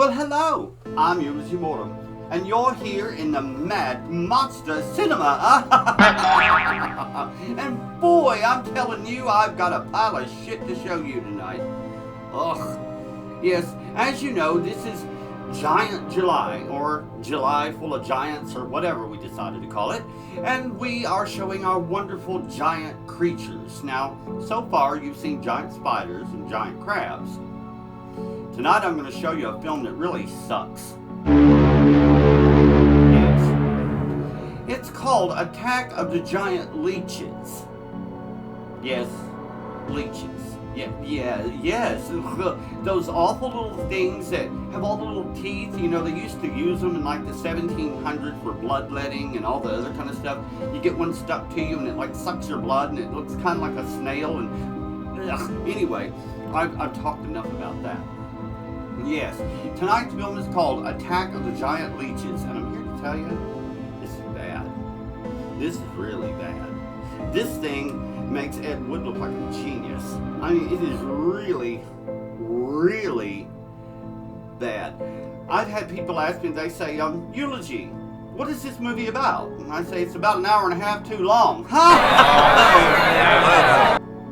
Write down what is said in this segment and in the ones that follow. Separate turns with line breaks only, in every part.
Well, hello, I'm Ulysses Mortem, and you're here in the Mad Monster Cinema. And boy, I'm telling you, I've got a pile of shit to show you tonight. Ugh. Yes, as you know, this is Giant July, or July Full of Giants, or whatever we decided to call it, and we are showing our wonderful giant creatures. Now, so far you've seen giant spiders and giant crabs. Tonight I'm going to show you a film that really sucks. Yes. It's called Attack of the Giant Leeches. Yes, leeches. Yes. Those awful little things that have all the little teeth. You know, they used to use them in like the 1700s for bloodletting and all the other kind of stuff. You get one stuck to you and it like sucks your blood and it looks kind of like a snail. And anyway, I've talked enough about that. Yes, tonight's film is called Attack of the Giant Leeches, and I'm here to tell you, this is bad. This is really bad. This thing makes Ed Wood look like a genius. I mean, it is really, really bad. I've had people ask me, they say, Eulogy, what is this movie about? And I say, it's about an hour and a half too long.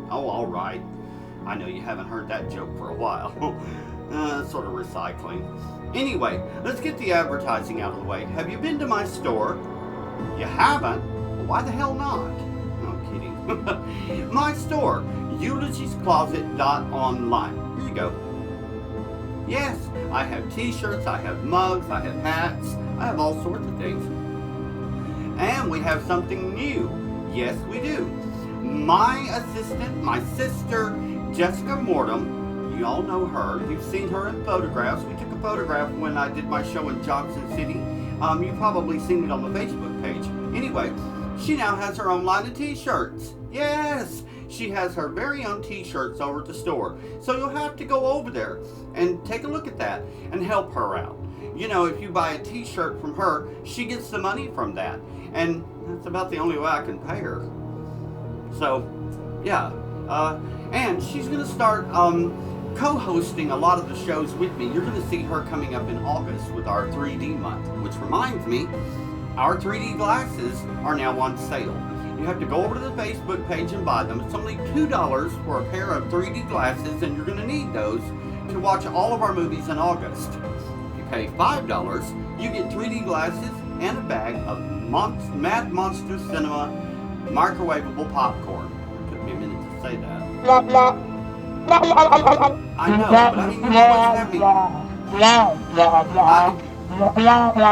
Oh, all right. I know you haven't heard that joke for a while. Sort of recycling. Anyway, let's get the advertising out of the way. Have you been to my store? You haven't? Well, why the hell not? No kidding. My store, eulogiescloset.online. Here you go. Yes, I have t-shirts, I have mugs, I have hats, I have all sorts of things. And we have something new. Yes, we do. My assistant, my sister, Jessica Mortem, you all know her. You've seen her in photographs. We took a photograph when I did my show in Johnson City. You've probably seen it on the Facebook page. Anyway, she now has her own line of t-shirts. Yes, she has her very own t-shirts over at the store. So you'll have to go over there and take a look at that and help her out. You know, if you buy a t-shirt from her, she gets the money from that. And that's about the only way I can pay her. So, yeah. And she's going to start co-hosting a lot of the shows with me. You're going to see her coming up in August with our 3D month, which reminds me, our 3D glasses are now on sale. You have to go over to the Facebook page and buy them. It's only $2 for a pair of 3D glasses, and you're going to need those to watch all of our movies in August. If you pay $5, you get 3D glasses and a bag of Mad Monster Cinema microwavable popcorn. It took me a minute to say that. I know, but I mean, you always have me.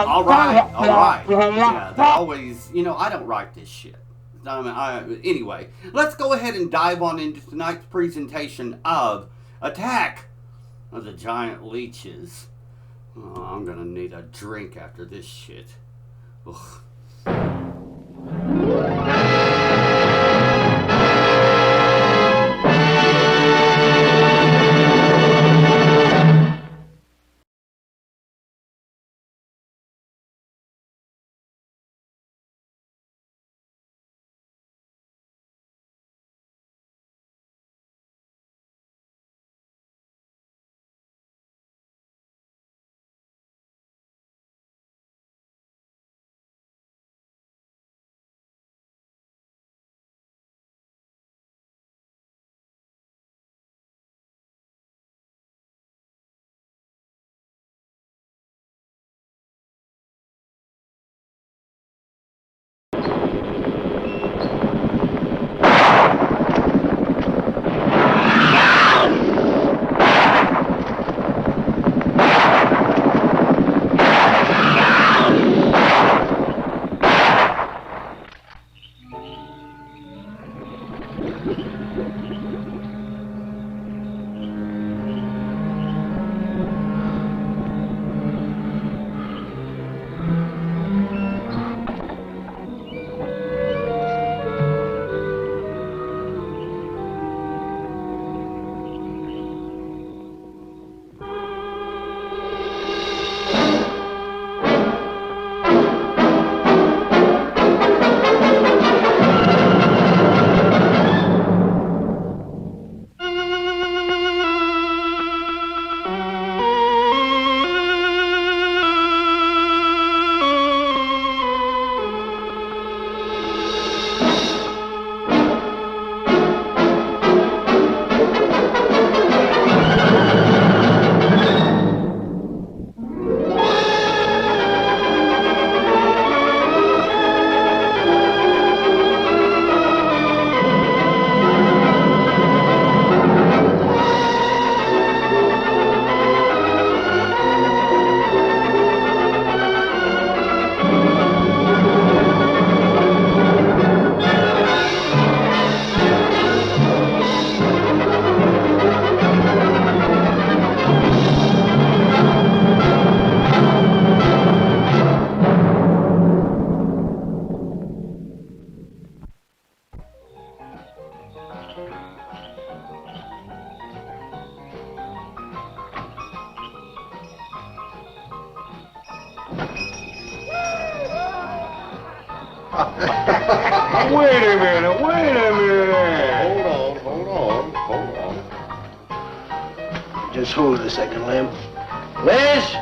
All right. Yeah, they always, you know, I don't write this shit. Anyway, let's go ahead and dive on into tonight's presentation of Attack of the Giant Leeches. Oh, I'm gonna need a drink after this shit. Ugh.
Wait a minute.
Hold on.
Just hold it a second, Lem. Liz?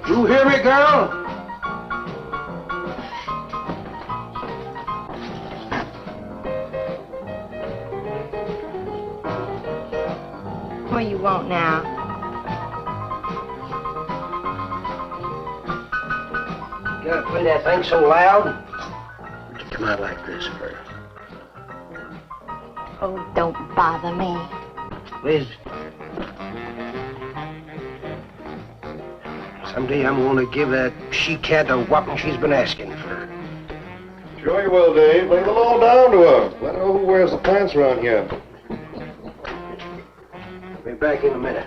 You hear me, girl?
What do you want now?
You gotta play that thing so loud. You come out like this first.
Oh, don't bother me.
Liz. Someday I'm gonna give that she-cat a whopping she's been asking for.
Sure you will, Dave. Lay the law down to her. Let her know who wears the pants around here.
Be back in a minute.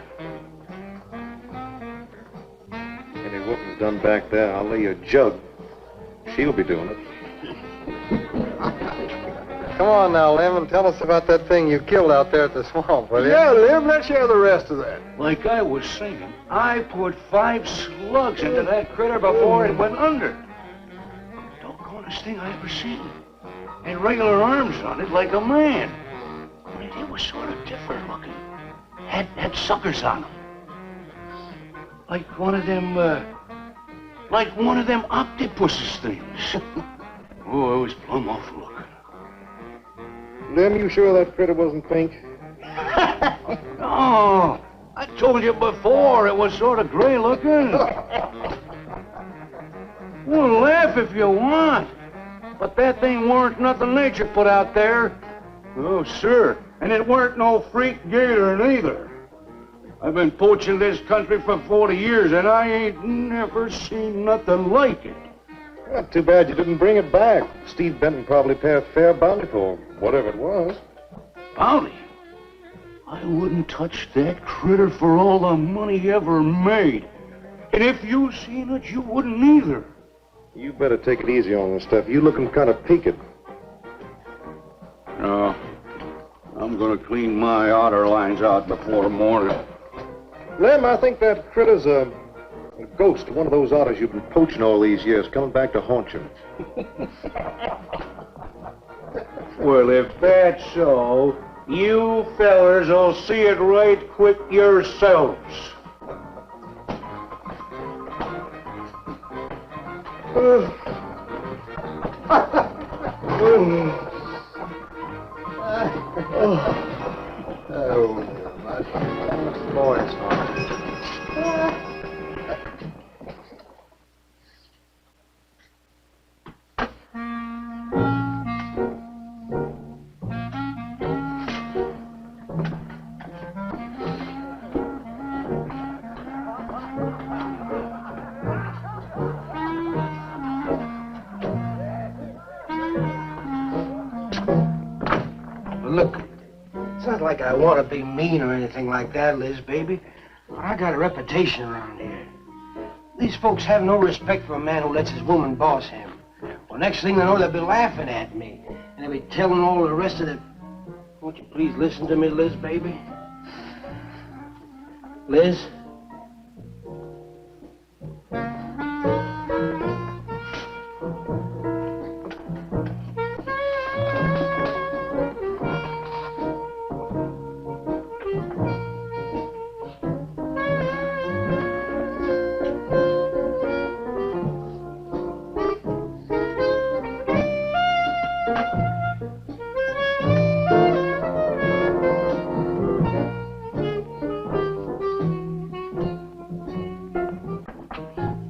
Any whooping's done back there, I'll lay you a jug. She'll be doing it. Come on now, Lem, and tell us about that thing you killed out there at the swamp, will you?
Yeah, Lem, let's hear the rest of that.
Like I was saying, I put 5 slugs into that critter before it went under. Doggonest thing I ever seen. And regular arms on it like a man. But it was sort of different looking. Had suckers on them. Like one of them octopuses things. Oh, it was plumb awful looking.
Lem, you sure that critter wasn't pink?
No, I told you before it was sort of gray looking. Well, laugh if you want. But that thing weren't nothing nature put out there. Oh, sir. And it weren't no freak gator neither. I've been poaching this country for 40 years, and I ain't never seen nothing like it.
Well, too bad you didn't bring it back. Steve Benton probably paid a fair bounty for whatever it was.
Bounty? I wouldn't touch that critter for all the money he ever made. And if you seen it, you wouldn't either.
You better take it easy on this stuff. You looking kind of peaked.
No, I'm gonna clean my otter lines out before morning.
Lem, I think that critter's a ghost, one of those otters you've been poaching all these years, coming back to haunt you.
Well, if that's so, you fellers will see it right quick yourselves.
Boys. Look, it's not like I want to be mean or anything like that, Liz, baby. But I got a reputation around here. These folks have no respect for a man who lets his woman boss him. Well, next thing they know, they'll be laughing at me. And they'll be telling all the rest of the... Won't you please listen to me, Liz, baby? Liz?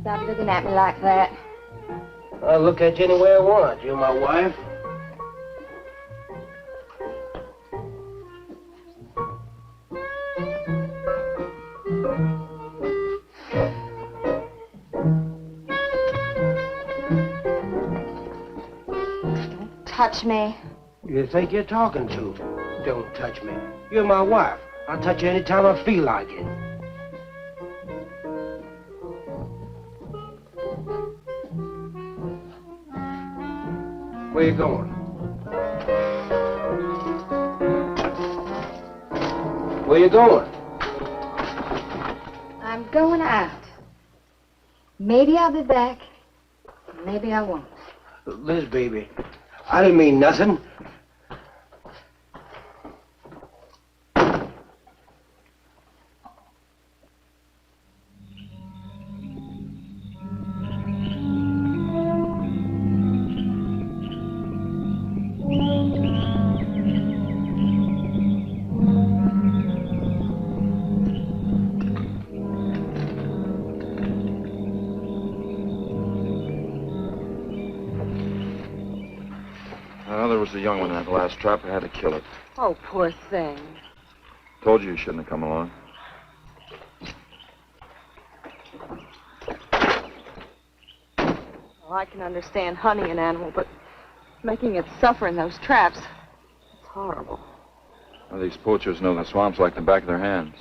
Stop looking at me like that.
I'll look at you any way I want. You're my wife.
Touch me.
You think you're talking to? Don't touch me. You're my wife. I'll touch you anytime I feel like it. Where you going? Where you going?
I'm going out. Maybe I'll be back. Maybe I won't.
Liz, baby, I didn't mean nothing.
Well, there was a young one in that last trap. I had to kill it.
Oh, poor thing.
Told you shouldn't have come along.
Well, I can understand hunting an animal, but making it suffer in those traps, it's horrible.
Well, these poachers know the swamps like the back of their hands.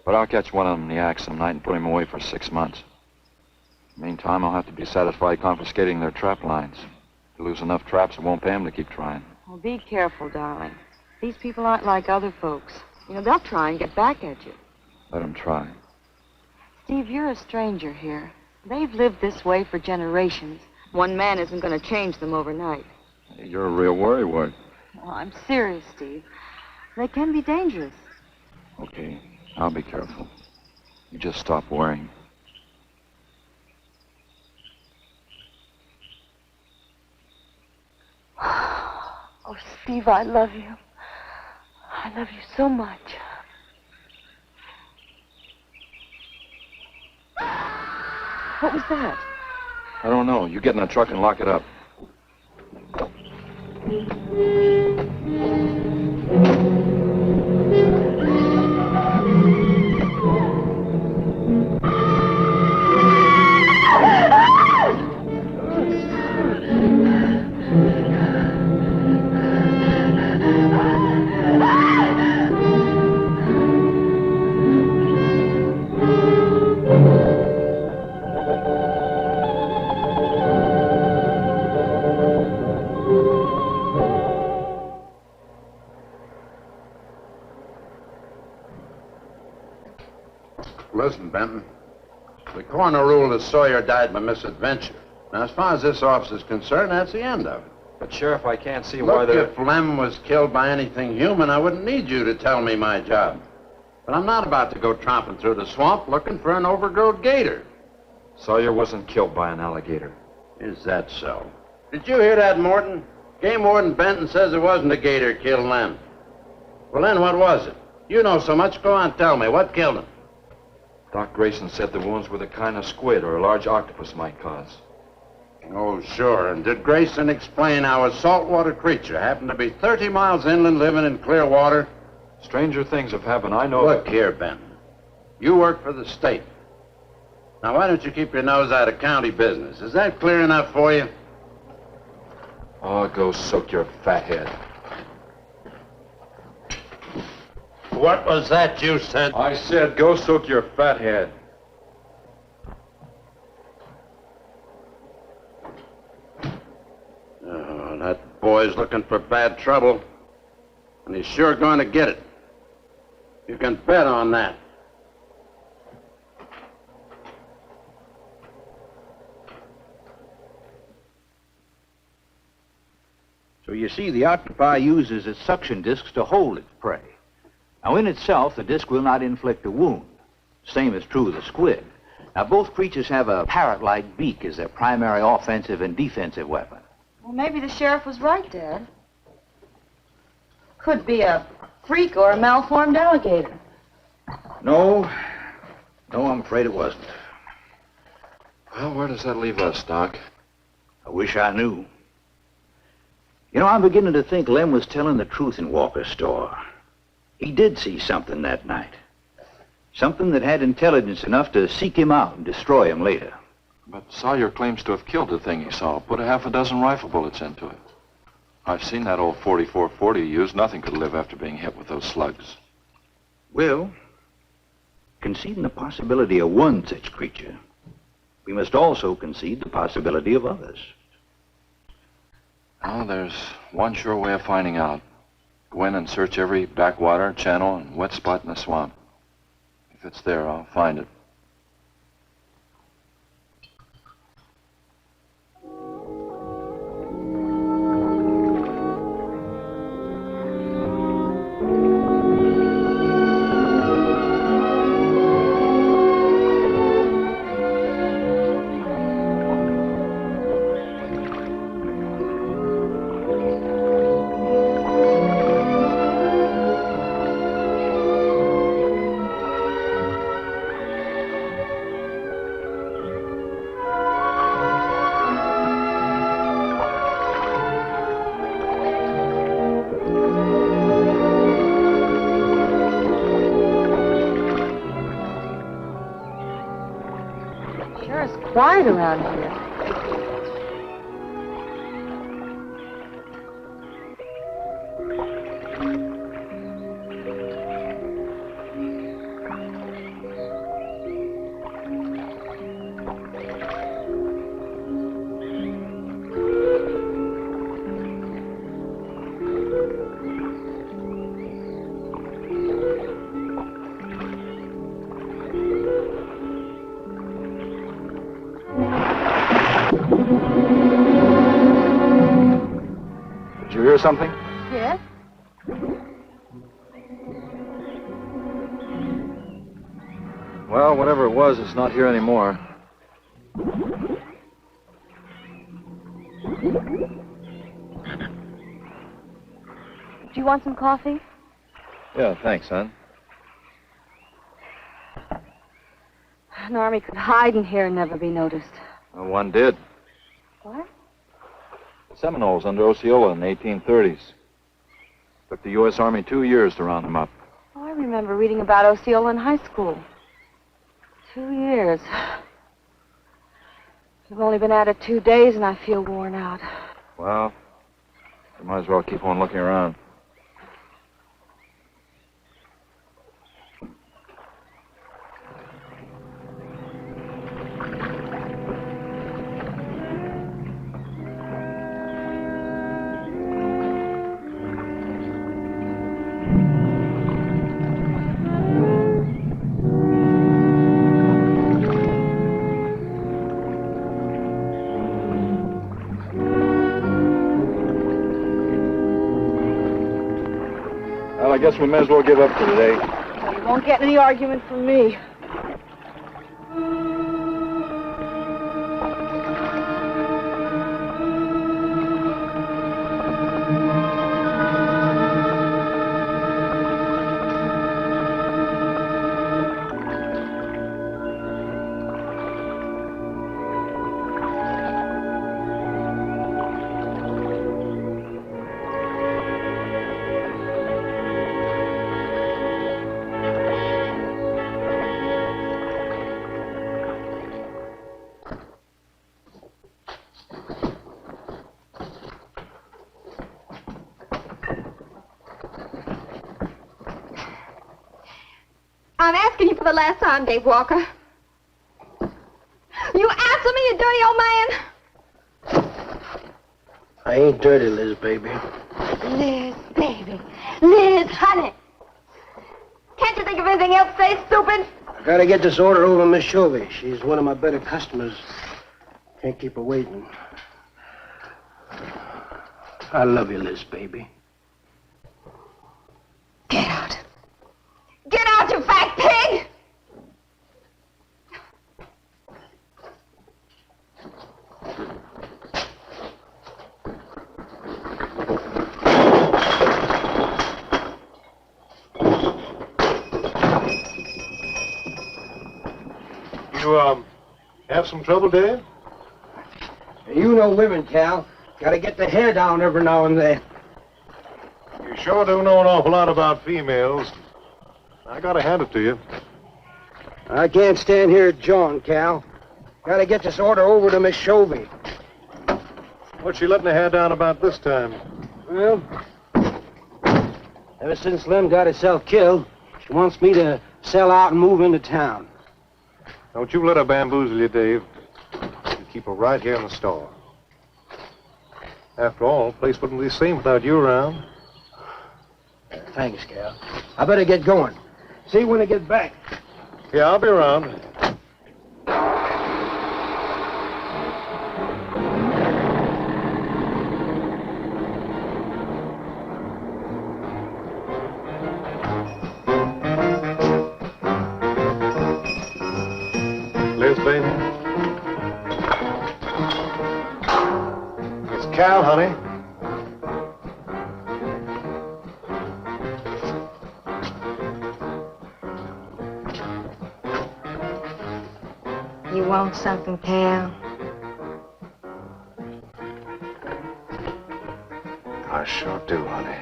But I'll catch one of them in the act some night and put him away for 6 months. Meantime, I'll have to be satisfied confiscating their trap lines. If you lose enough traps, it won't pay them to keep trying.
Well, be careful, darling. These people aren't like other folks. You know, they'll try and get back at you.
Let them try.
Steve, you're a stranger here. They've lived this way for generations. One man isn't going to change them overnight.
You're a real worrywart.
Well, I'm serious, Steve. They can be dangerous.
Okay, I'll be careful. You just stop worrying.
Oh, Steve, I love you. I love you so much. What was that?
I don't know. You get in the truck and lock it up.
Listen, Benton. The coroner ruled that Sawyer died by misadventure. Now, as far as this officer's concerned, that's the end of it.
But, Sheriff, I can't see why
Look, if Lem was killed by anything human, I wouldn't need you to tell me my job. But I'm not about to go tromping through the swamp looking for an overgrown gator.
Sawyer wasn't killed by an alligator.
Is that so? Did you hear that, Morton? Game Warden Benton says it wasn't a gator killed Lem. Well, then what was it? You know so much. Go on, tell me. What killed him?
Doc Grayson said the wounds were the kind of squid or a large octopus might cause.
Oh, sure. And did Grayson explain how a saltwater creature happened to be 30 miles inland living in clear water?
Stranger things have happened. I know.
Look here, Benton. You work for the state. Now, why don't you keep your nose out of county business? Is that clear enough for you?
Oh, go soak your fat head.
What was that you said?
I said go soak your fat head.
Oh, that boy's looking for bad trouble. And he's sure going to get it. You can bet on that.
So you see, the octopi uses its suction discs to hold its prey. Now, in itself, the disc will not inflict a wound. Same is true of the squid. Now, both creatures have a parrot-like beak as their primary offensive and defensive weapon.
Well, maybe the sheriff was right, Dad. Could be a freak or a malformed alligator.
No, I'm afraid it wasn't.
Well, where does that leave us, Doc?
I wish I knew. You know, I'm beginning to think Lem was telling the truth in Walker's store. He did see something that night. Something that had intelligence enough to seek him out and destroy him later.
But Sawyer claims to have killed the thing he saw. Put a half a dozen rifle bullets into it. I've seen that old 44-40 used. Nothing could live after being hit with those slugs.
Well, conceding the possibility of one such creature, we must also concede the possibility of others.
Well, there's one sure way of finding out. Go in and search every backwater, channel, and wet spot in the swamp. If it's there, I'll find it.
Sure is quiet around here.
Did you hear something?
Yes?
Well, whatever it was, it's not here anymore.
Do you want some coffee?
Yeah, thanks, son.
An army could hide in here and never be noticed.
Well, one did.
What?
The Seminoles under Osceola in the 1830s. Took the U.S. Army 2 years to round them up.
Oh, I remember reading about Osceola in high school. 2 years. We've only been at it 2 days and I feel worn out.
Well, you might as well keep on looking around. Well, I guess we may as well give up for today.
Well, you won't get any argument from me.
I'm asking you for the last time, Dave Walker. You answer me, you dirty old man.
I ain't dirty, Liz, baby.
Liz, baby. Liz, honey. Can't you think of anything else to say, stupid?
I gotta get this order over to Miss Shovey. She's one of my better customers. Can't keep her waiting. I love you, Liz, baby.
Get out. Get out, you fat pig!
You, have some trouble, Dave?
You know women, Cal. Gotta get the hair down every now and then.
You sure do know an awful lot about females. I gotta hand it to you.
I can't stand here jawing, Cal. Gotta get this order over to Miss Shovey.
What's she letting her hair down about this time?
Well, ever since Lem got herself killed, she wants me to sell out and move into town.
Don't you let her bamboozle you, Dave. You keep her right here in the store. After all, the place wouldn't be the same without you around.
Thanks, Cal. I better get going. See you when I get back.
Yeah, I'll be around. Liz, baby. It's Cal, honey.
You want something, Cal?
I sure do, honey.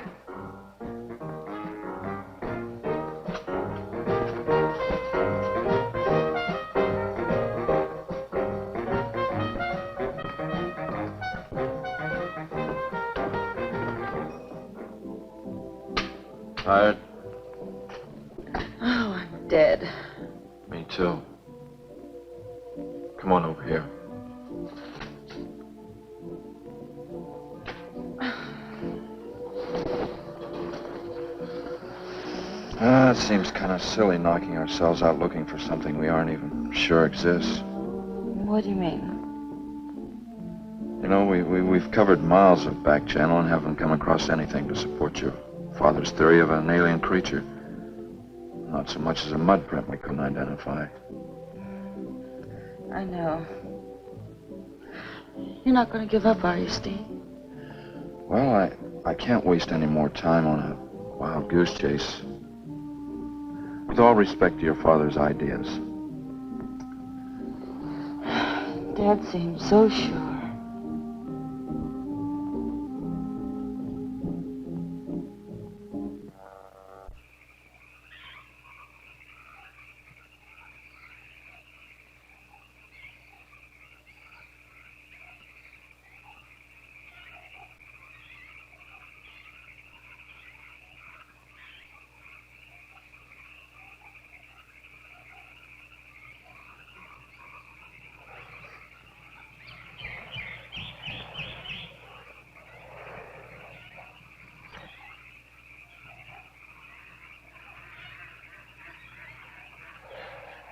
Tired?
Oh, I'm dead.
Me too. Come on over here. It seems kind of silly knocking ourselves out looking for something we aren't even sure exists.
What do you mean?
You know, we've covered miles of back channel and haven't come across anything to support your father's theory of an alien creature. Not so much as a mud print we couldn't identify.
I know. You're not going to give up, are you, Steve?
Well, I can't waste any more time on a wild goose chase. With all respect to your father's ideas.
Dad seemed so sure.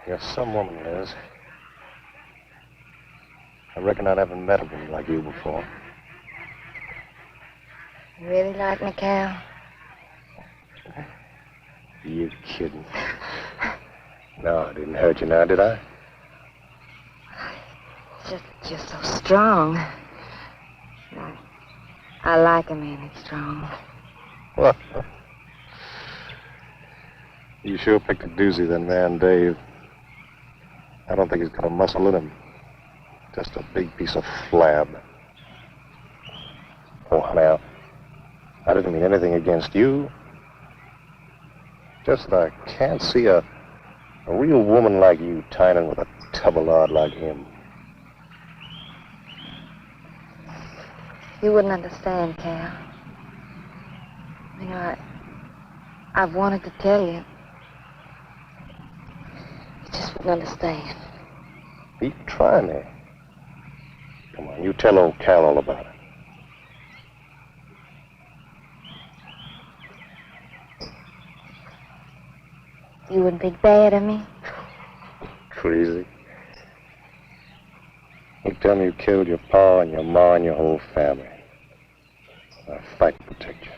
You're some woman, Liz. I reckon I never met a woman like you before.
You really like me, Cal?
You kidding? No, I didn't hurt you now, did I?
You're so strong. I like a man that's strong.
Well, you sure picked a doozy, then, man, Dave. I don't think he's got a muscle in him. Just a big piece of flab. Oh, honey, I didn't mean anything against you. Just that I can't see a real woman like you tying in with a tubbalard like him.
You wouldn't understand, Cal. You know, I've wanted to tell you. You just wouldn't understand.
You try me. Come on, you tell old Cal all about it.
You wouldn't think bad of me?
Crazy. You tell me you killed your pa and your ma and your whole family. I'll fight to protect you.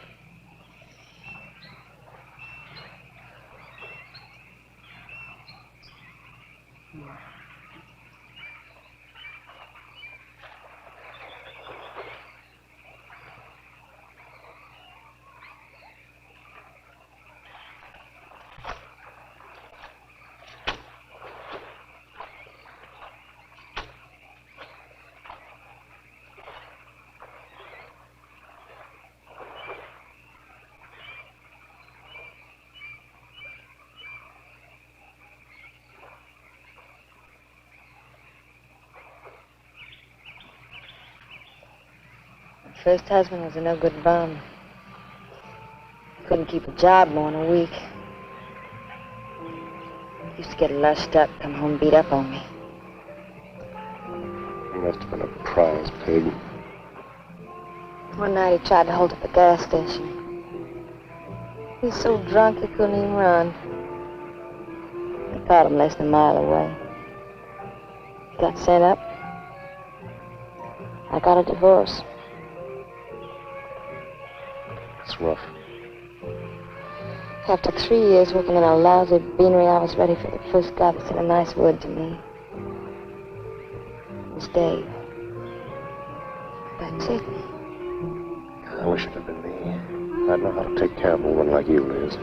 First husband was a no-good bum. Couldn't keep a job more than a week. Used to get lushed up, come home and beat up on me.
He must have been a prize pig.
One night he tried to hold up a gas station. He was so drunk he couldn't even run. They caught him less than a mile away. He got sent up. I got a divorce.
It's rough.
After 3 years working in a lousy beanery, I was ready for the first guy that said a nice word to me. It was Dave. That's it.
I wish it had been me. I'd know how to take care of a woman like you, Liz.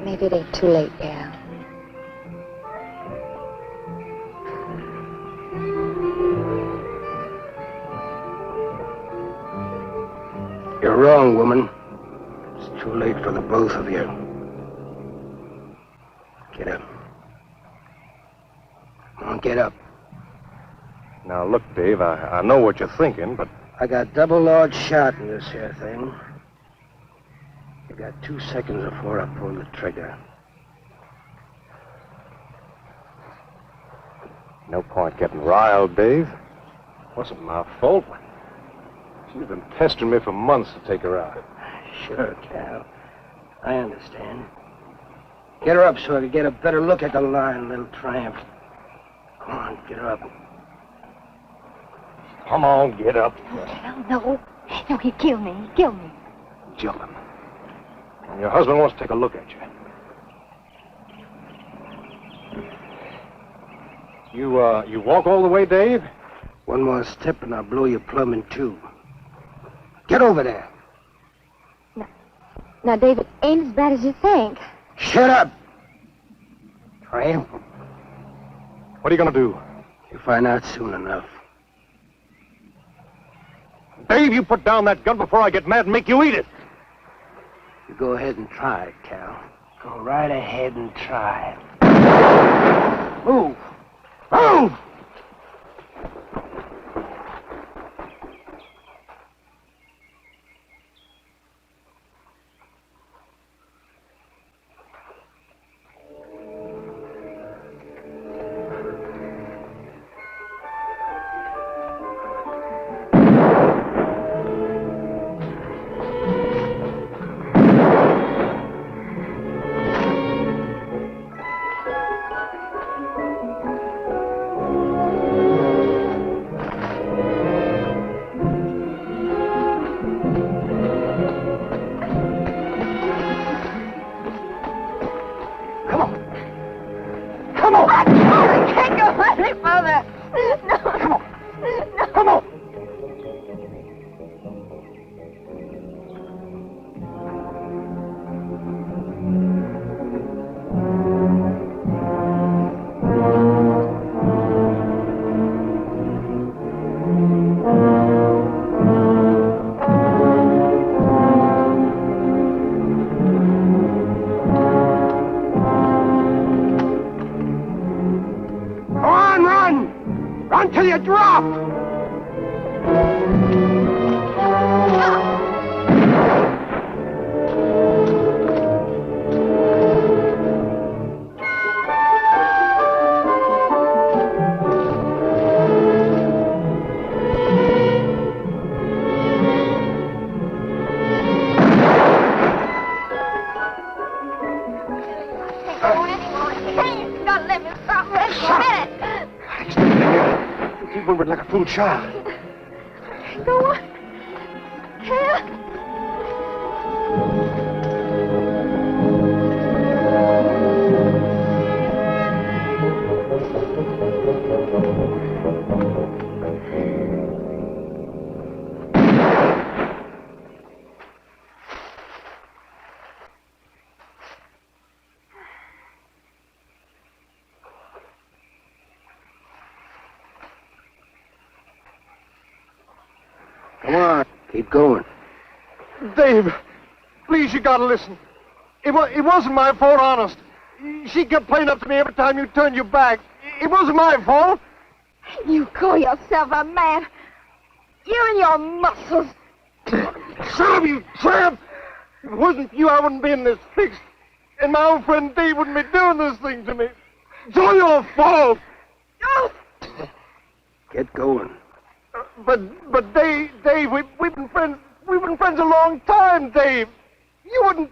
Maybe it ain't too late, Cal.
You're wrong, woman. It's too late for the both of you. Get up. Come on, get up.
Now, look, Dave, I know what you're thinking, but...
I got double large shot in this here thing. You got 2 seconds before I pull the trigger.
No point getting riled, Dave. Wasn't my fault. She's been pestering me for months to take her out.
Sure, Cal. I understand. Get her up so I can get a better look at the line, little tramp. Come on, get her up.
Come on, get up.
Cal, no. No, he'd kill me. He'd kill me.
Jumping. And your husband wants to take a look at you. You walk all the way, Dave?
One more step and I'll blow your plumb in two. Get over there.
Now, David, ain't as bad as you think.
Shut up! Tramp.
What are you going to do?
You'll find out soon enough.
Dave, you put down that gun before I get mad and make you eat it.
You go ahead and try it, Cal. Go right ahead and try it. Move! Move! Till you drop! Like a fool child.
Go on. Cal.
Come on, keep going.
Dave, please, you gotta listen. It wasn't my fault, honest. She kept playing up to me every time you turned your back. It wasn't my fault.
You call yourself a man. You and your muscles.
Shut up, you tramp! If it wasn't for you, I wouldn't be in this fix. And my old friend Dave wouldn't be doing this thing to me. It's all your fault.
Get going.
But Dave, we've been friends. We've been friends a long time, Dave. You wouldn't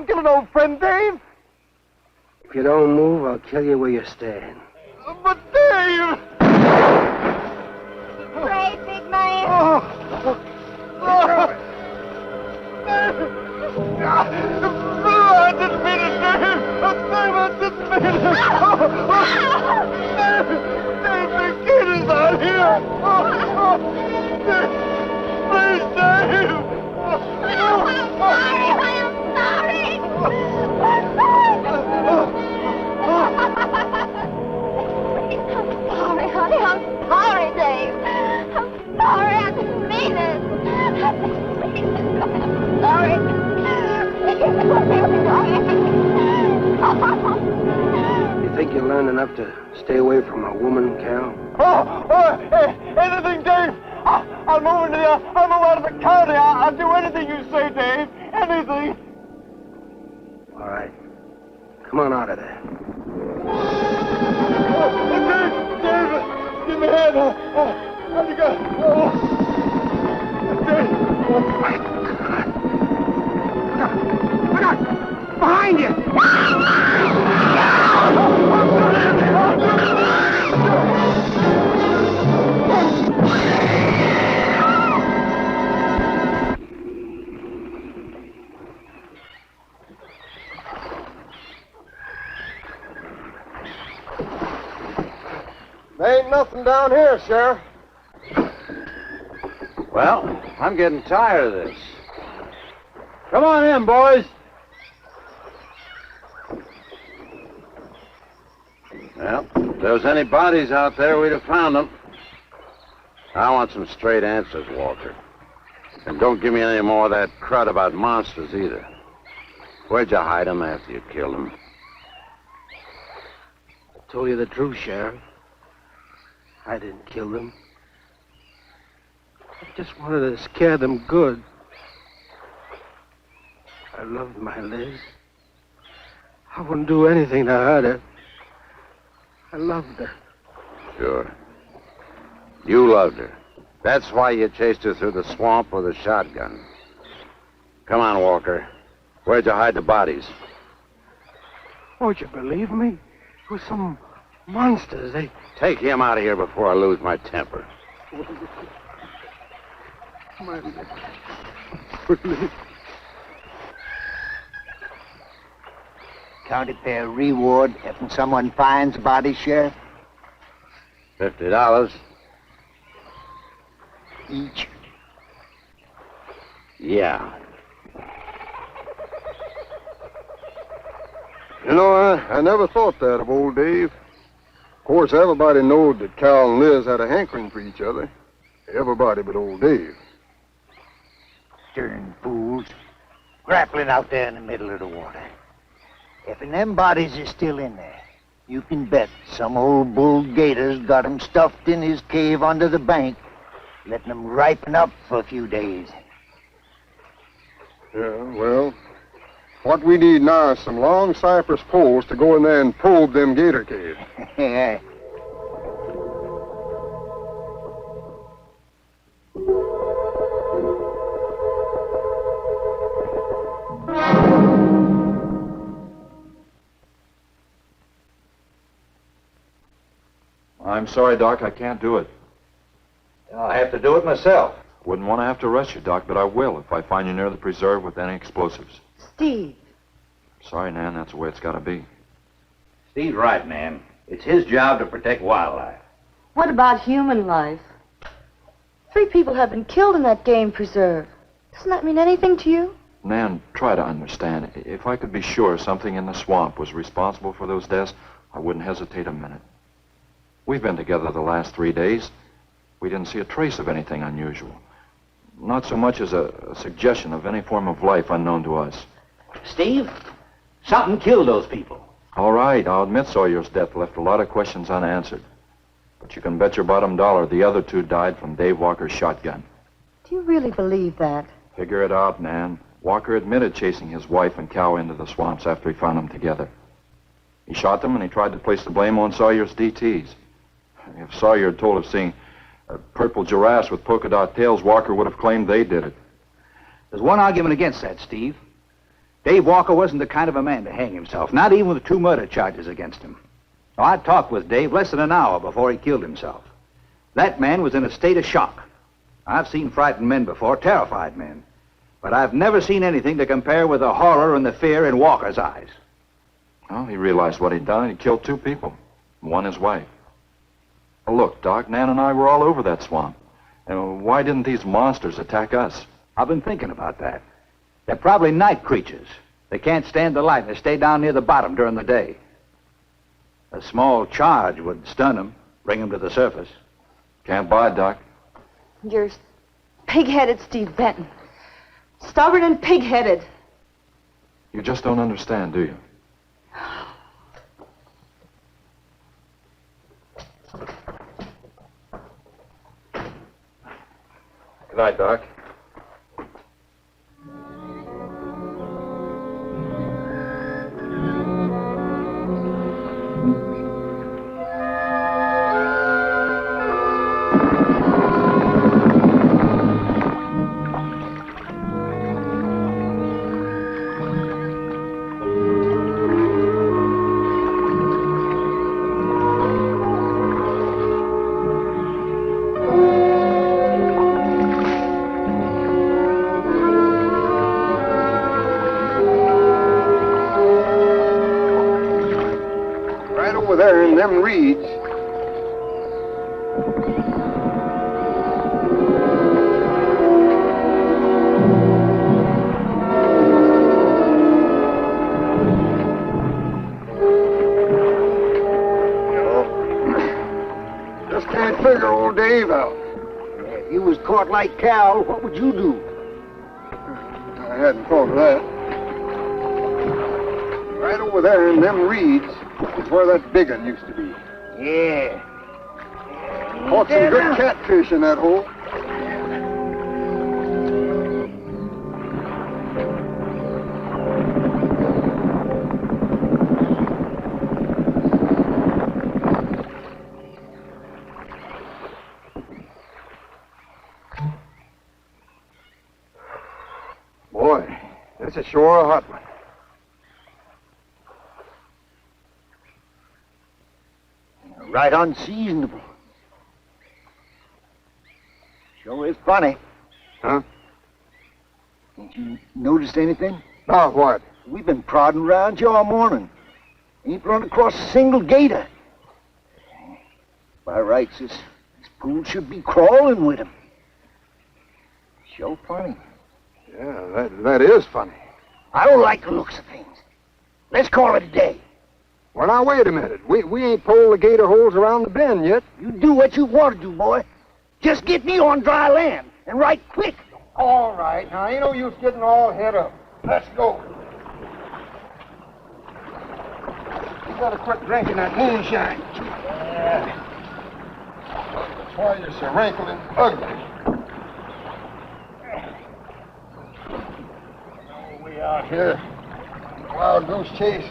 kill an old friend, Dave.
If you don't move, I'll kill you where you stand.
But Dave!
Great big man.
I didn't mean it, Dave. Dave, I didn't mean it. Dave, the kid is out here. Dave, please, Dave.
I'm sorry. I'm sorry, honey. I'm sorry, Dave. I'm sorry. I didn't mean it. I'm sorry.
You think you learned enough to stay away from a woman, Cal?
Anything, Dave. I'll move out of the county. I'll do anything you say, Dave. Anything.
All right. Come on out of there.
David! Give me a hand. How'd you go? David!
Oh, my God. Look out! Behind you!
There ain't nothing down here, Sheriff.
Well, I'm getting tired of this. Come on in, boys. Well, if there was any bodies out there, we'd have found them. I want some straight answers, Walker. And don't give me any more of that crud about monsters either. Where'd you hide them after you killed them?
I told you the truth, Sheriff. I didn't kill them. I just wanted to scare them good. I loved my Liz. I wouldn't do anything to hurt her. I loved her.
Sure. You loved her. That's why you chased her through the swamp with a shotgun. Come on, Walker. Where'd you hide the bodies?
Won't you believe me? It was some monsters. They...
Take him out of here before I lose my temper.
My Liz.
County fair reward if someone finds a body, Sheriff?
$50.
Each.
Yeah.
You know, I never thought that of old Dave. Of course, everybody knowed that Cal and Liz had a hankering for each other. Everybody but old Dave.
Darn fools. Grappling out there in the middle of the water. If them bodies is still in there, you can bet some old bull gator's got 'em stuffed in his cave under the bank, letting 'em ripen up for a few days.
Yeah, well, what we need now is some long cypress poles to go in there and probe them gator caves.
Yeah.
I'm sorry, Doc, I can't do it.
I'll have to do it myself.
Wouldn't want to have to arrest you, Doc, but I will if I find you near the preserve with any explosives.
Steve.
Sorry, Nan, that's the way it's got to be.
Steve's right, Nan. It's his job to protect wildlife.
What about human life? 3 people have been killed in that game preserve. Doesn't that mean anything to you?
Nan, try to understand. If I could be sure something in the swamp was responsible for those deaths, I wouldn't hesitate a minute. We've been together the last 3 days. We didn't see a trace of anything unusual. Not so much as a suggestion of any form of life unknown to us.
Steve, something killed those people.
All right, I'll admit Sawyer's death left a lot of questions unanswered. But you can bet your bottom dollar the other 2 died from Dave Walker's shotgun.
Do you really believe that?
Figure it out, Nan. Walker admitted chasing his wife and cow into the swamps after he found them together. He shot them and he tried to place the blame on Sawyer's DTs. If Sawyer had told of seeing purple giraffes with polka dot tails, Walker would have claimed they did it.
There's one argument against that, Steve. Dave Walker wasn't the kind of a man to hang himself, not even with 2 murder charges against him. Now, I talked with Dave less than an hour before he killed himself. That man was in a state of shock. I've seen frightened men before, terrified men. But I've never seen anything to compare with the horror and the fear in Walker's eyes.
Well, he realized what he'd done and he killed 2 people. One his wife. Well, look, Doc, Nan and I were all over that swamp. And why didn't these monsters attack us?
I've been thinking about that. They're probably night creatures. They can't stand the light and they stay down near the bottom during the day. A small charge would stun them, bring them to the surface.
Can't buy it, Doc.
You're pig-headed, Steve Benton. Stubborn and pig-headed.
You just don't understand, do you? Good night, Doc.
them reeds. Just can't figure old Dave out.
If you was caught like Cal, what would you do?
I hadn't thought of that. Right over there in them reeds is where that big one used to be.
Yeah.
Caught some good catfish in that hole. Boy, this is sure a hot one.
Right unseasonable. Sure is funny.
Huh?
Ain't you noticed anything?
Now what?
We've been prodding around you all morning. Ain't run across a single gator. By rights, this pool should be crawling with him. Sure funny.
Yeah, that is funny.
I don't like the looks of things. Let's call it a day.
Well, now, wait a minute. We ain't pulled the gator holes around the bend yet.
You do what you want to do, boy. Just get me on dry land, and right quick.
All right. Now, ain't no use getting all head up. Let's go. You gotta quit drinking that moonshine. Yeah. That's why you're so wrinkled and ugly. Oh, we out here. Wild goose chase.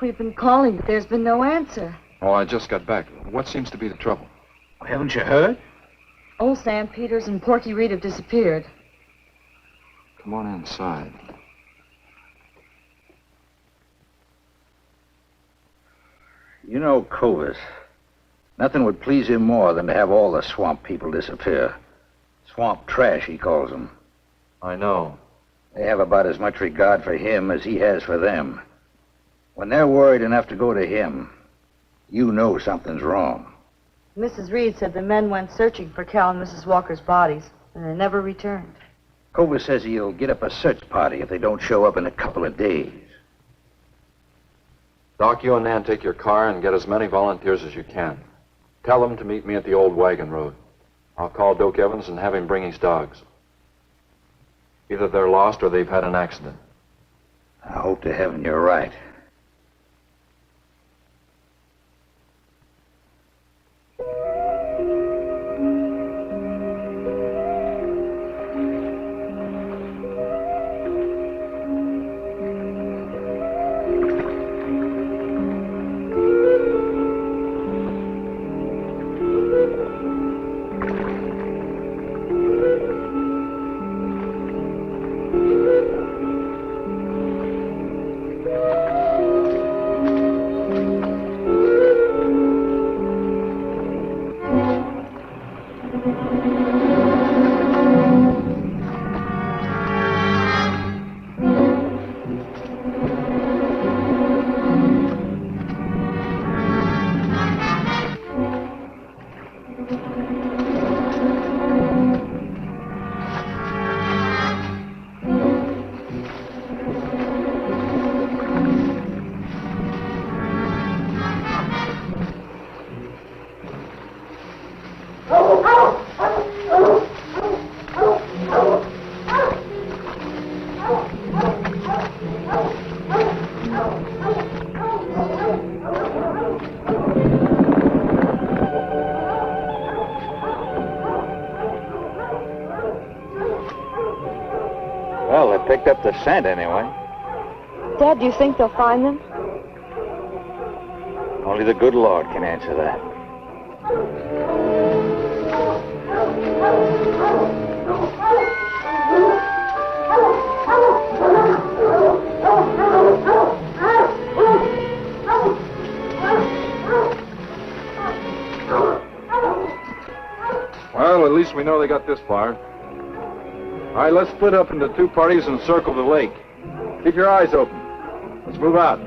We've been calling, but there's been no answer.
Oh, I just got back. What seems to be the trouble?
Haven't you heard?
Old Sam Peters and Porky Reed have disappeared.
Come on inside.
You know Clovis. Nothing would please him more than to have all the swamp people disappear. Swamp trash, he calls them.
I know.
They have about as much regard for him as he has for them. When they're worried enough to go to him, you know something's wrong.
Mrs. Reed said the men went searching for Cal and Mrs. Walker's bodies, and they never returned.
Clovis says he'll get up a search party if they don't show up in a couple of days.
Doc, you and Nan take your car and get as many volunteers as you can. Tell them to meet me at the old wagon road. I'll call Doak Evans and have him bring his dogs. Either they're lost or they've had an accident.
I hope to heaven you're right. picked up the scent anyway.
Dad, do you think they'll find them?
Only the good Lord can answer that.
Well, at least we know they got this far. All right, let's split up into two parties and circle the lake. Keep your eyes open. Let's move out.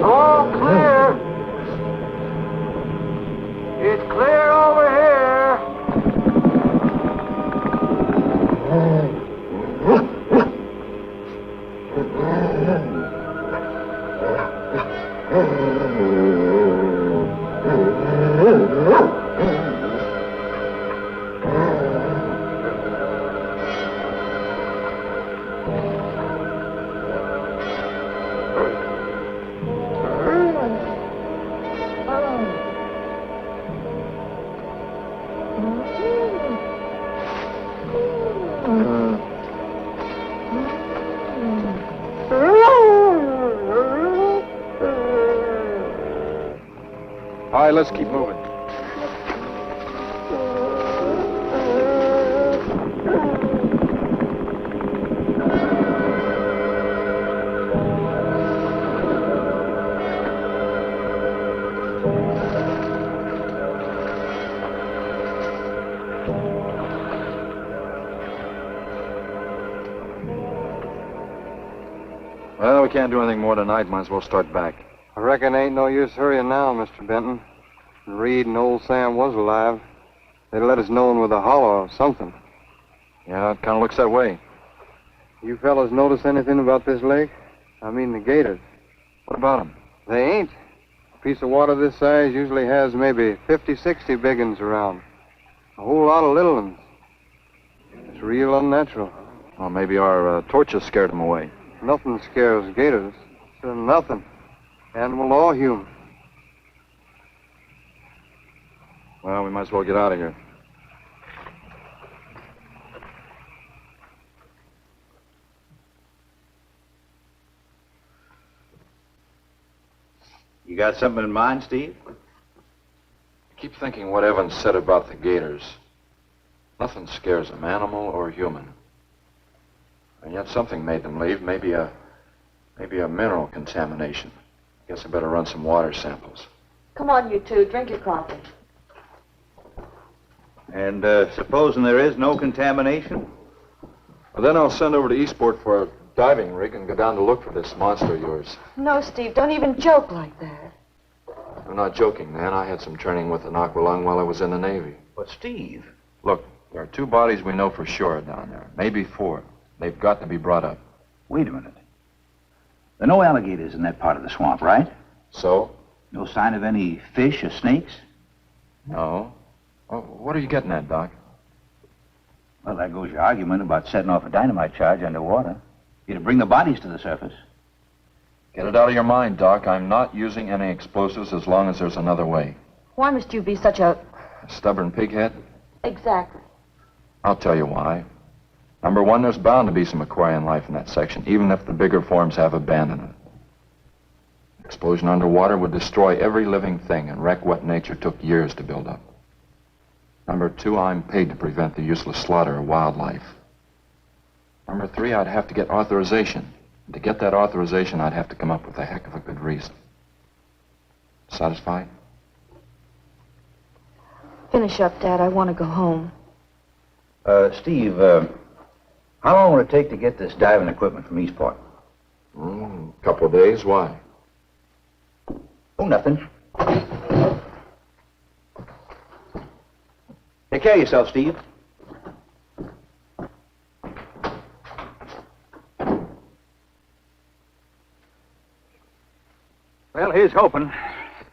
All clear. It's clear over here.
All right, let's keep moving. Well, we can't do anything more tonight. Might as well start back.
I reckon ain't no use hurrying now, Mr. Benton. If Reed and old Sam was alive, they'd let us know with a holler or something.
Yeah, it kind of looks that way.
You fellas notice anything about this lake? I mean the gators.
What about them?
They ain't. A piece of water this size usually has maybe 50, 60 big uns around. A whole lot of little ones. It's real unnatural.
Well, maybe our torches scared them away.
Nothing scares gators. Nothing. Animal or human.
Well, we might as well get out of here.
You got something in mind, Steve?
I keep thinking what Evans said about the gators. Nothing scares them, animal or human. And yet something made them leave. Maybe a mineral contamination. Guess I better run some water samples.
Come on, you two. Drink your coffee.
And supposing there is no contamination?
Well, then I'll send over to Eastport for a diving rig and go down to look for this monster of yours.
No, Steve, don't even joke like that.
I'm not joking, man. I had some training with an aqualung while I was in the Navy.
But, Steve...
Look, there are 2 bodies we know for sure down there. Maybe 4. They've got to be brought up.
Wait a minute. There are no alligators in that part of the swamp, right?
So?
No sign of any fish or snakes?
No. Well, what are you getting at, Doc?
Well, there goes your argument about setting off a dynamite charge underwater. You'd bring the bodies to the surface.
Get it out of your mind, Doc. I'm not using any explosives as long as there's another way.
Why must you be such a...
A stubborn pighead?
Exactly.
I'll tell you why. Number 1, there's bound to be some aquarian life in that section, even if the bigger forms have abandoned it. Explosion underwater would destroy every living thing and wreck what nature took years to build up. Number 2, I'm paid to prevent the useless slaughter of wildlife. Number 3, I'd have to get authorization. And to get that authorization, I'd have to come up with a heck of a good reason. Satisfied?
Finish up, Dad. I want to go home.
Steve, how long will it take to get this diving equipment from Eastport?
Couple of days, why?
Oh, nothing. Take care of yourself, Steve. Well, here's hoping.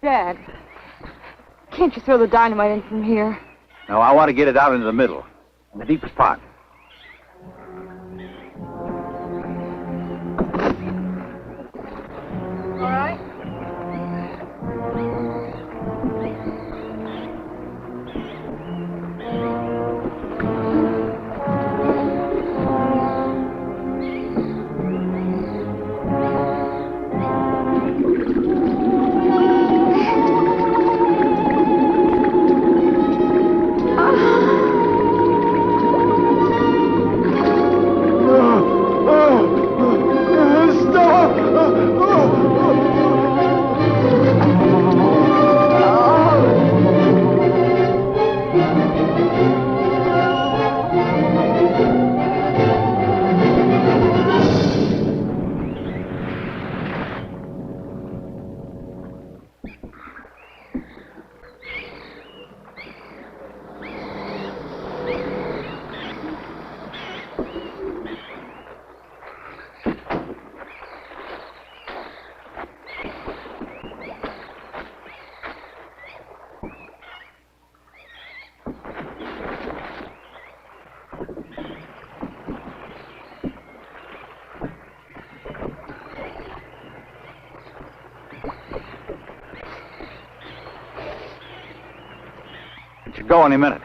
Dad, can't you throw the dynamite in from here?
No, I want to get it out into the middle, in the deepest part.
All right.
It should go any minute.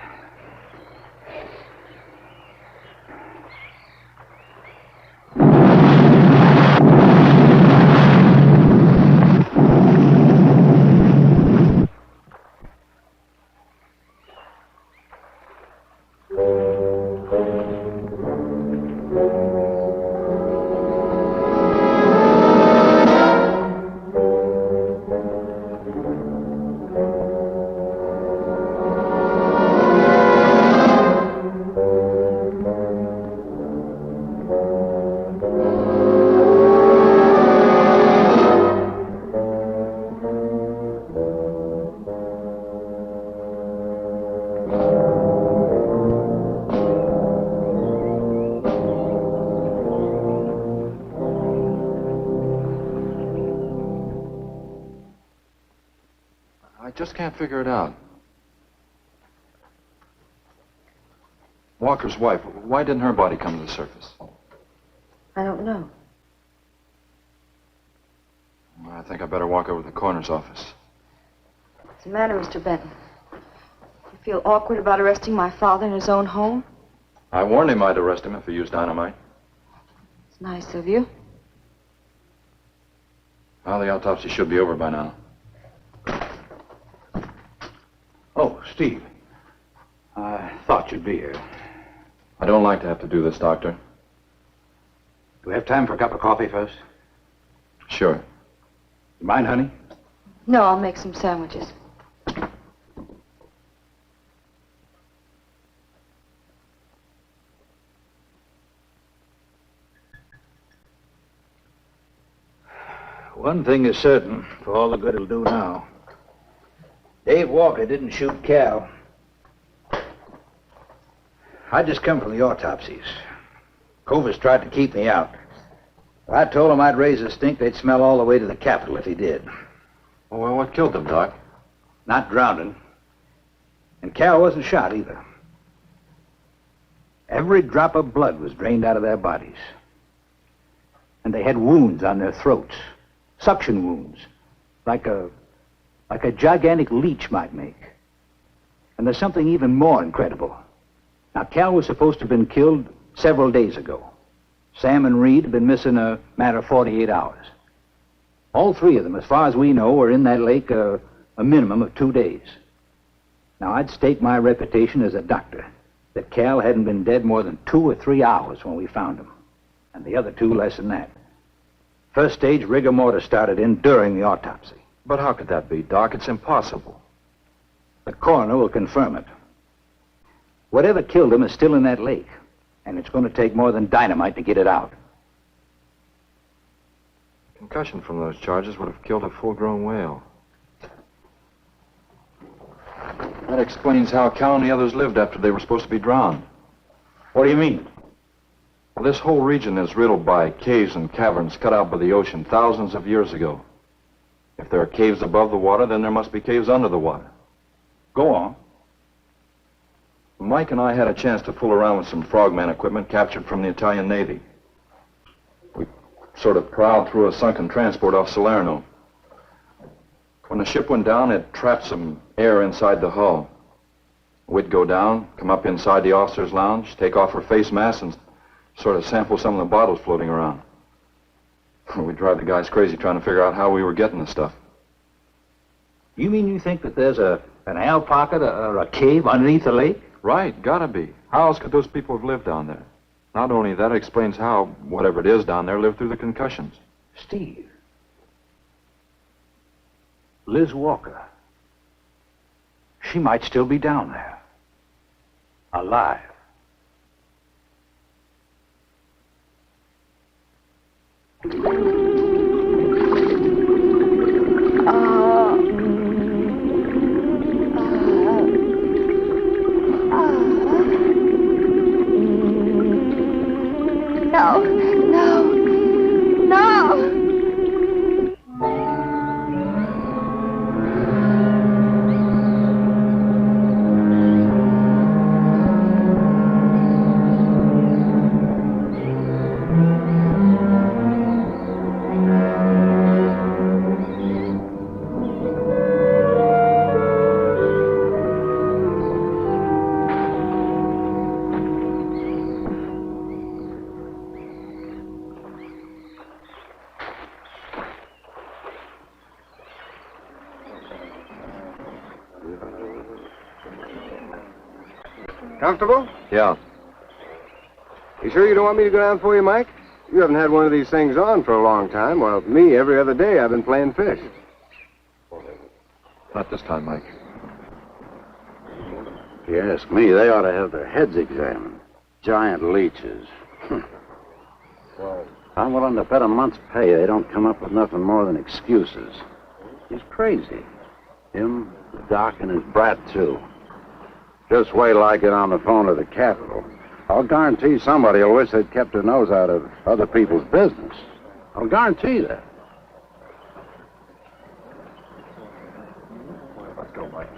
I just can't figure it out. Walker's wife, why didn't her body come to the surface?
I don't know.
Well, I think I better walk over to the coroner's office.
What's the matter, Mr. Benton? You feel awkward about arresting my father in his own home?
I warned him I'd arrest him if he used dynamite.
It's nice of you.
Well, the autopsy should be over by now.
Oh, Steve. I thought you'd be here.
I don't like to have to do this, Doctor.
Do we have time for a cup of coffee first?
Sure.
You mind, honey?
No, I'll make some sandwiches.
One thing is certain, for all the good it'll do now. Dave Walker didn't shoot Cal. I just come from the autopsies. Covers tried to keep me out. I told him I'd raise a stink they'd smell all the way to the Capitol if he did.
Well, what killed them, Doc?
Not drowning. And Cal wasn't shot either. Every drop of blood was drained out of their bodies. And they had wounds on their throats. Suction wounds. Like a gigantic leech might make. And there's something even more incredible. Now, Cal was supposed to have been killed several days ago. Sam and Reed have been missing a matter of 48 hours. All three of them, as far as we know, were in that lake a minimum of 2 days. Now, I'd stake my reputation as a doctor that Cal hadn't been dead more than 2 or 3 hours when we found him. And the other two less than that. First stage rigor mortis started in during the autopsy.
But how could that be, Doc? It's impossible.
The coroner will confirm it. Whatever killed him is still in that lake, and it's going to take more than dynamite to get it out.
Concussion from those charges would have killed a full-grown whale. That explains how Cal and the others lived after they were supposed to be drowned.
What do you mean?
Well, this whole region is riddled by caves and caverns cut out by the ocean thousands of years ago. If there are caves above the water, then there must be caves under the water.
Go on.
Mike and I had a chance to fool around with some frogman equipment captured from the Italian Navy. We sort of prowled through a sunken transport off Salerno. When the ship went down, it trapped some air inside the hull. We'd go down, come up inside the officer's lounge, take off her face mask, and sort of sample some of the bottles floating around. We'd drive the guys crazy trying to figure out how we were getting the stuff.
You mean you think that there's an ale pocket or a cave underneath the lake?
Right, gotta be. How else could those people have lived down there? Not only that, it explains how, whatever it is down there, lived through the concussions.
Steve. Liz Walker. She might still be down there. Alive.
No, no, no!
Comfortable?
Yeah.
You sure you don't want me to go down for you, Mike? You haven't had one of these things on for a long time, while me, every other day, I've been playing fish.
Not this time, Mike.
If you ask me, they ought to have their heads examined. Giant leeches. I'm willing to bet a month's pay they don't come up with nothing more than excuses. He's crazy. Him, the doc, and his brat, too. Just wait till I get on the phone to the Capitol. I'll guarantee somebody will wish they'd kept their nose out of other people's business. I'll guarantee that.
Let's go, Mike.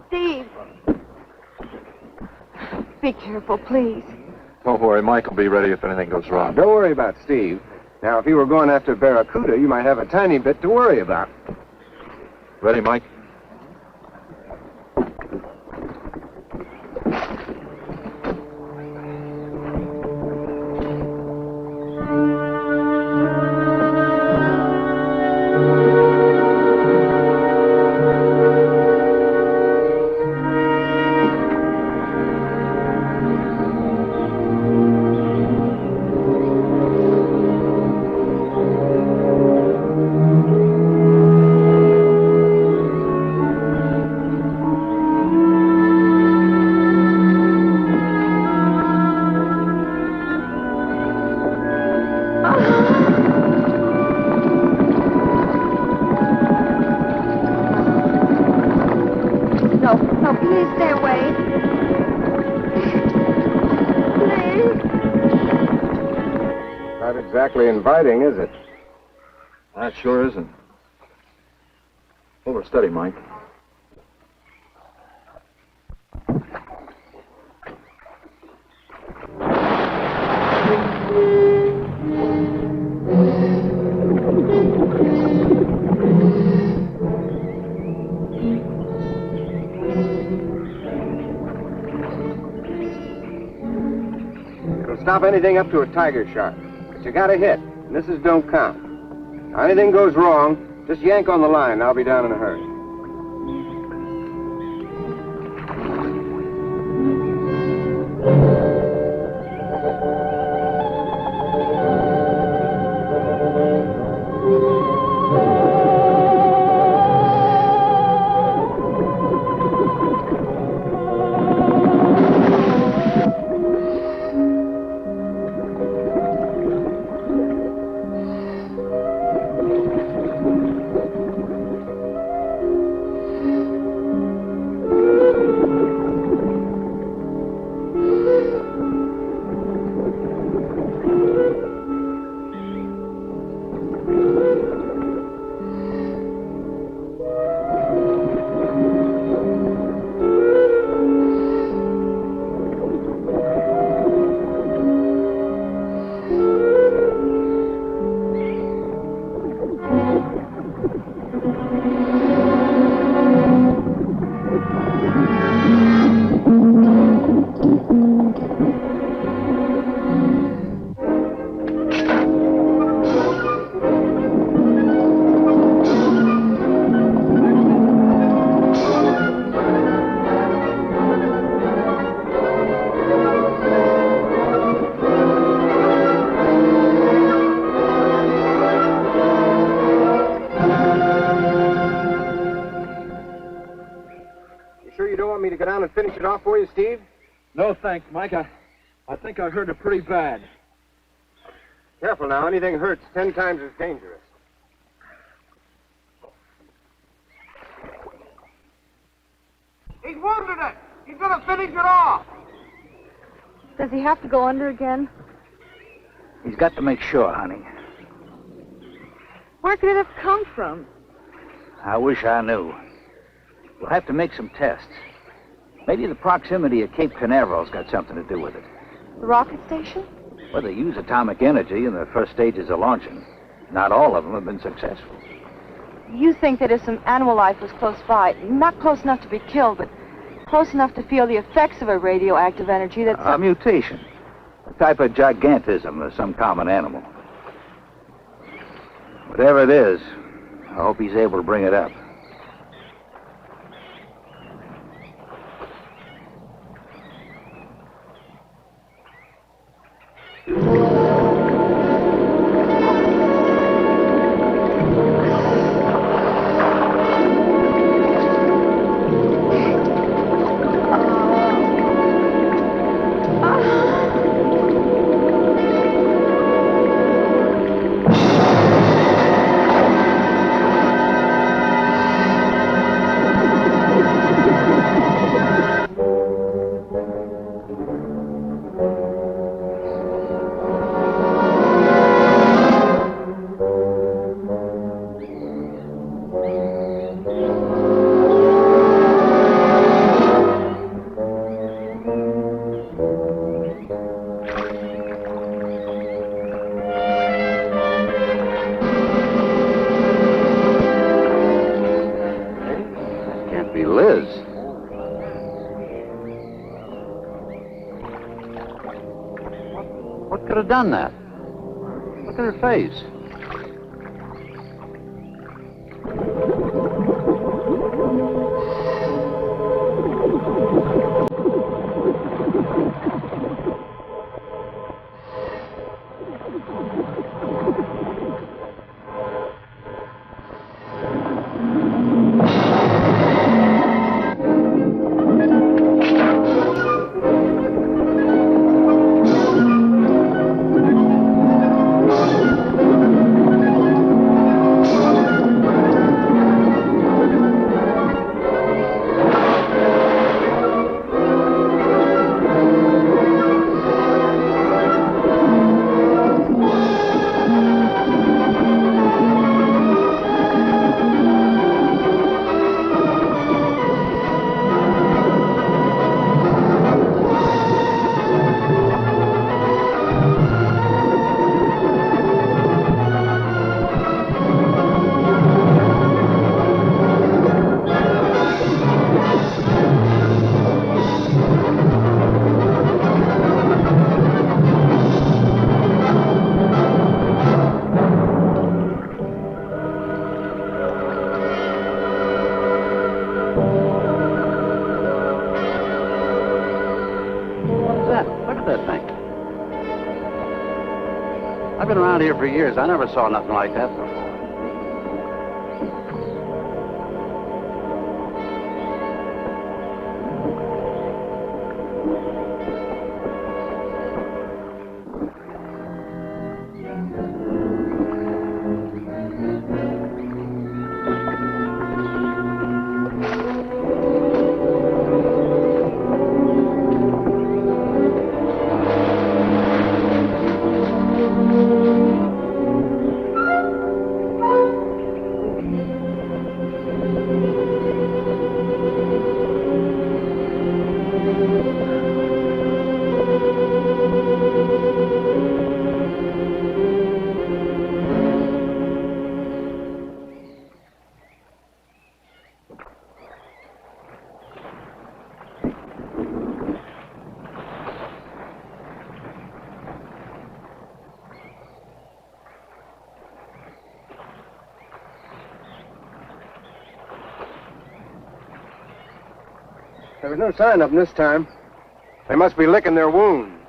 Steve! Be careful, please.
Don't worry, Mike will be ready if anything goes wrong.
Don't worry about Steve. Now, if you were going after Barracuda, you might have a tiny bit to worry about.
Ready, Mike?
No, please stay away. Please.
Not exactly inviting, is it?
That sure isn't. Hold her steady, Mike.
It'll stop anything up to a tiger shark. But you got to hit, and this is don't count. Now, anything goes wrong, just yank on the line, and I'll be down in a hurry.
go down and finish it off for you, Steve?
No, thanks, Mike. I think I hurt it pretty bad.
Careful now. Anything hurts 10 times as dangerous.
He's wounded it. He's going to finish it off.
Does he have to go under again?
He's got to make sure, honey.
Where could it have come from?
I wish I knew. We'll have to make some tests. Maybe the proximity of Cape Canaveral's got something to do with it.
The rocket station?
Well, they use atomic energy in the first stages of launching. Not all of them have been successful.
You think that if some animal life was close by, not close enough to be killed, but close enough to feel the effects of a radioactive energy that's...
A mutation. A type of gigantism of some common animal. Whatever it is, I hope he's able to bring it up.
Done that. Look at her face. I've been around here for years. I never saw nothing like that before.
There was no sign of them this time. They must be licking their wounds.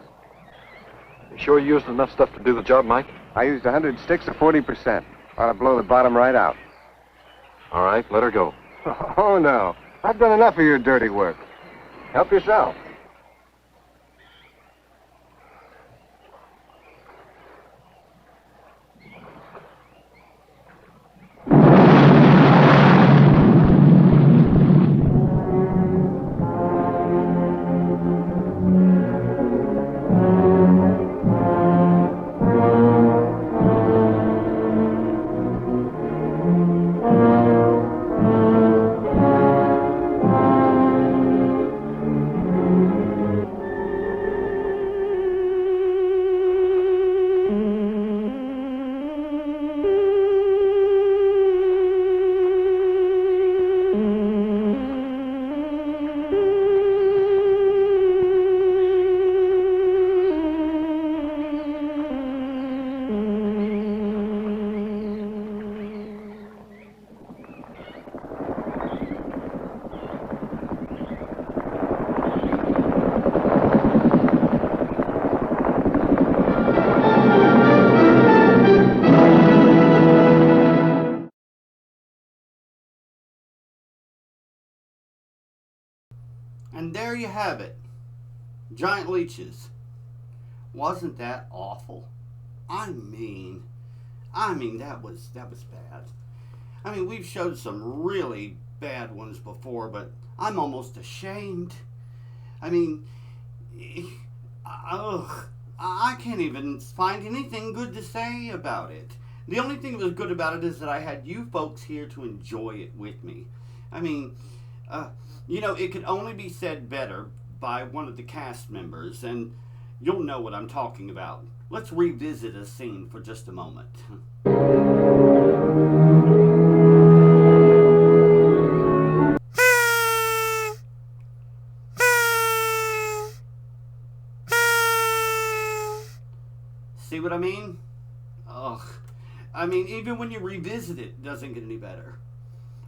You sure you used enough stuff to do the job, Mike?
I used 100 sticks of 40%. Ought to blow the bottom right out.
All right, let her go.
Oh, no. I've done enough of your dirty work.
Help yourself.
And there you have it. Giant leeches. Wasn't that awful? I mean, that was bad. I mean, we've showed some really bad ones before, but I'm almost ashamed. I mean, I can't even find anything good to say about it. The only thing that was good about it is that I had you folks here to enjoy it with me. I mean, it could only be said better by one of the cast members, and you'll know what I'm talking about. Let's revisit a scene for just a moment. See what I mean? Ugh. I mean, even when you revisit it, it doesn't get any better.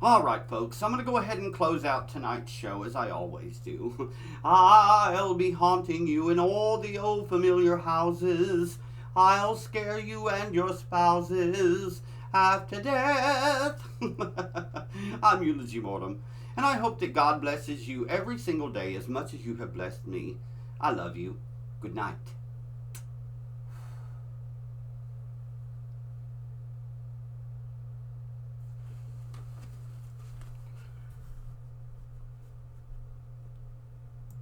All right, folks, I'm going to go ahead and close out tonight's show, as I always do. I'll be haunting you in all the old familiar houses. I'll scare you and your spouses after death. I'm Eulogy Mortem, and I hope that God blesses you every single day as much as you have blessed me. I love you. Good night.